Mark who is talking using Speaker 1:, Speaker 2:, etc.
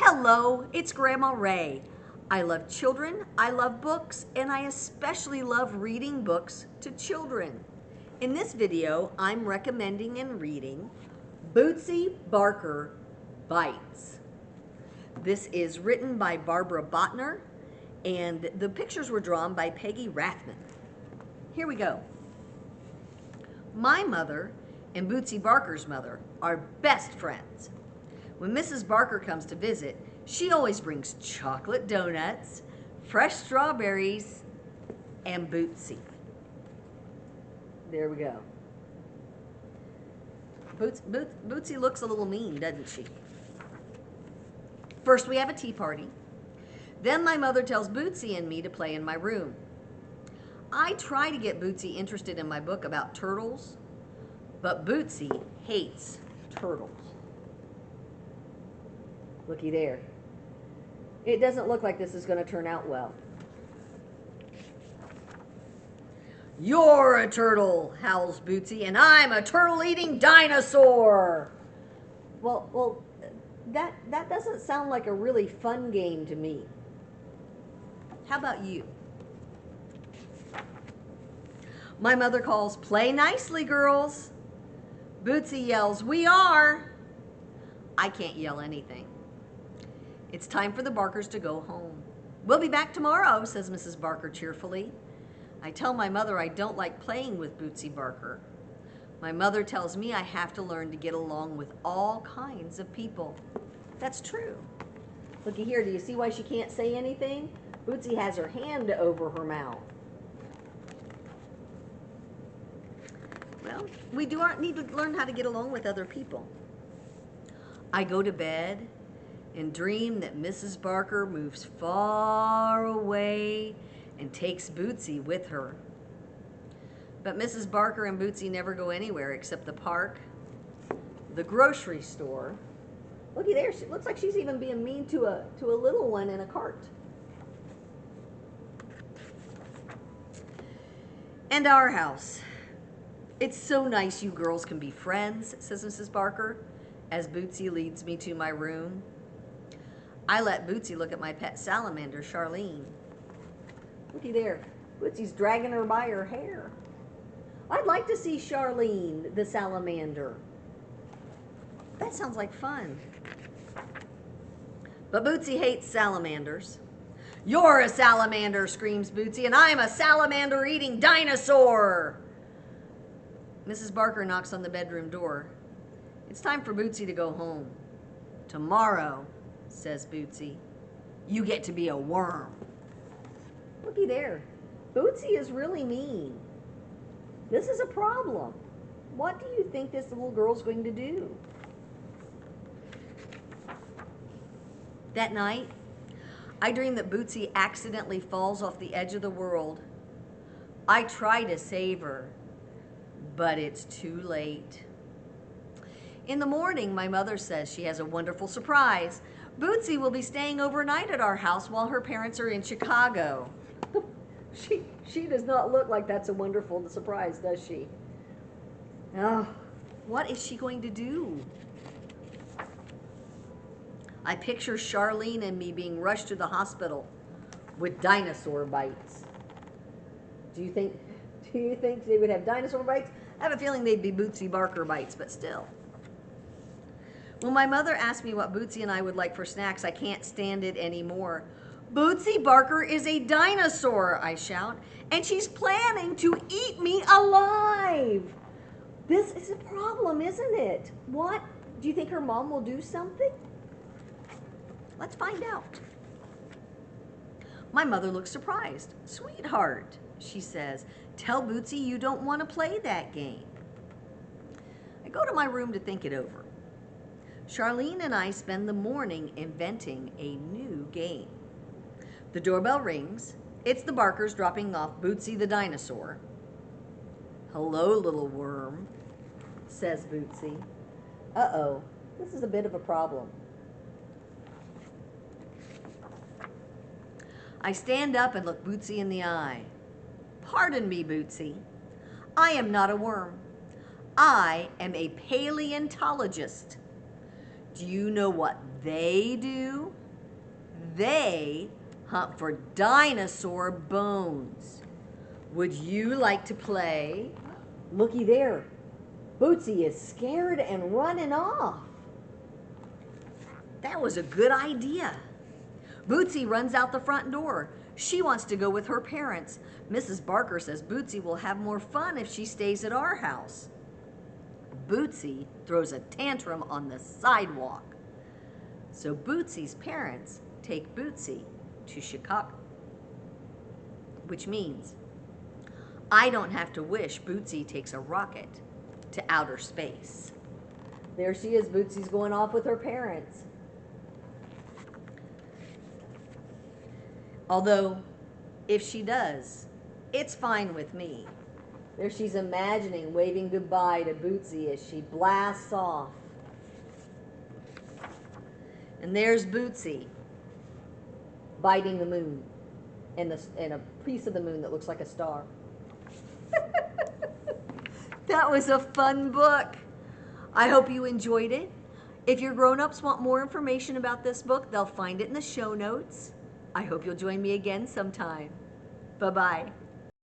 Speaker 1: Hello, it's Grandma Ray. I love children, I love books, and I especially love reading books to children. In this video, I'm recommending and reading Bootsie Barker Bites. This is written by Barbara Bottner, and the pictures were drawn by Peggy Rathmann. Here we go. My mother and Bootsie Barker's mother are best friends. When Mrs. Barker comes to visit, she always brings chocolate donuts, fresh strawberries, and Bootsie. There we go. Bootsie looks a little mean, doesn't she? First we have a tea party. Then my mother tells Bootsie and me to play in my room. I try to get Bootsie interested in my book about turtles, but Bootsie hates turtles. Looky there. It doesn't look like this is going to turn out well. You're a turtle, howls Bootsie, and I'm a turtle-eating dinosaur. Well, that doesn't sound like a really fun game to me. How about you? My mother calls, "Play nicely, girls." Bootsie yells, "We are." I can't yell anything. It's time for the Barkers to go home. "We'll be back tomorrow," says Mrs. Barker cheerfully. I tell my mother I don't like playing with Bootsie Barker. My mother tells me I have to learn to get along with all kinds of people. That's true. Looky here, do you see why she can't say anything? Bootsie has her hand over her mouth. Well, we do need to learn how to get along with other people. I go to bed and dream that Mrs. Barker moves far away and takes Bootsie with her. But Mrs. Barker and Bootsie never go anywhere except the park, the grocery store. Looky there, it looks like she's even being mean to a little one in a cart. And our house. "It's so nice you girls can be friends," says Mrs. Barker, as Bootsie leads me to my room. I let Bootsie look at my pet salamander, Charlene. Looky there, Bootsie's dragging her by her hair. I'd like to see Charlene, the salamander. That sounds like fun. But Bootsie hates salamanders. "You're a salamander," screams Bootsie, "and I'm a salamander-eating dinosaur." Mrs. Barker knocks on the bedroom door. It's time for Bootsie to go home. "Tomorrow," says Bootsie, "you get to be a worm." Looky there. Bootsie is really mean. This is a problem. What do you think this little girl's going to do? That night, I dream that Bootsie accidentally falls off the edge of the world. I try to save her, but it's too late. In the morning, my mother says she has a wonderful surprise. Bootsie will be staying overnight at our house while her parents are in Chicago. She does not look like that's a wonderful surprise, does she? Oh, what is she going to do? I picture Charlene and me being rushed to the hospital with dinosaur bites. Do you think they would have dinosaur bites? I have a feeling they'd be Bootsie Barker bites, but still. When my mother asked me what Bootsie and I would like for snacks, I can't stand it anymore. "Bootsie Barker is a dinosaur," I shout, "and she's planning to eat me alive." This is a problem, isn't it? What? Do you think her mom will do something? Let's find out. My mother looks surprised. "Sweetheart," she says, "tell Bootsie you don't want to play that game." I go to my room to think it over. Charlene and I spend the morning inventing a new game. The doorbell rings. It's the Barkers dropping off Bootsie the dinosaur. "Hello, little worm," says Bootsie. Uh-oh, this is a bit of a problem. I stand up and look Bootsie in the eye. "Pardon me, Bootsie. I am not a worm. I am a paleontologist. do you know what they do? They hunt for dinosaur bones. Would you like to play? Looky there. Bootsie is scared and running off. That was a good idea. Bootsie runs out the front door. She wants to go with her parents. Mrs. Barker says Bootsie will have more fun if she stays at our house. Bootsie throws a tantrum on the sidewalk. So Bootsie's parents take Bootsie to Chicago, which means I don't have to wish Bootsie takes a rocket to outer space. There she is. Bootsie's going off with her parents. Although, if she does, it's fine with me. There she's imagining waving goodbye to Bootsie as she blasts off. And there's Bootsie biting the moon and a piece of the moon that looks like a star. That was a fun book. I hope you enjoyed it. If your grown-ups want more information about this book, they'll find it in the show notes. I hope you'll join me again sometime. Bye-bye.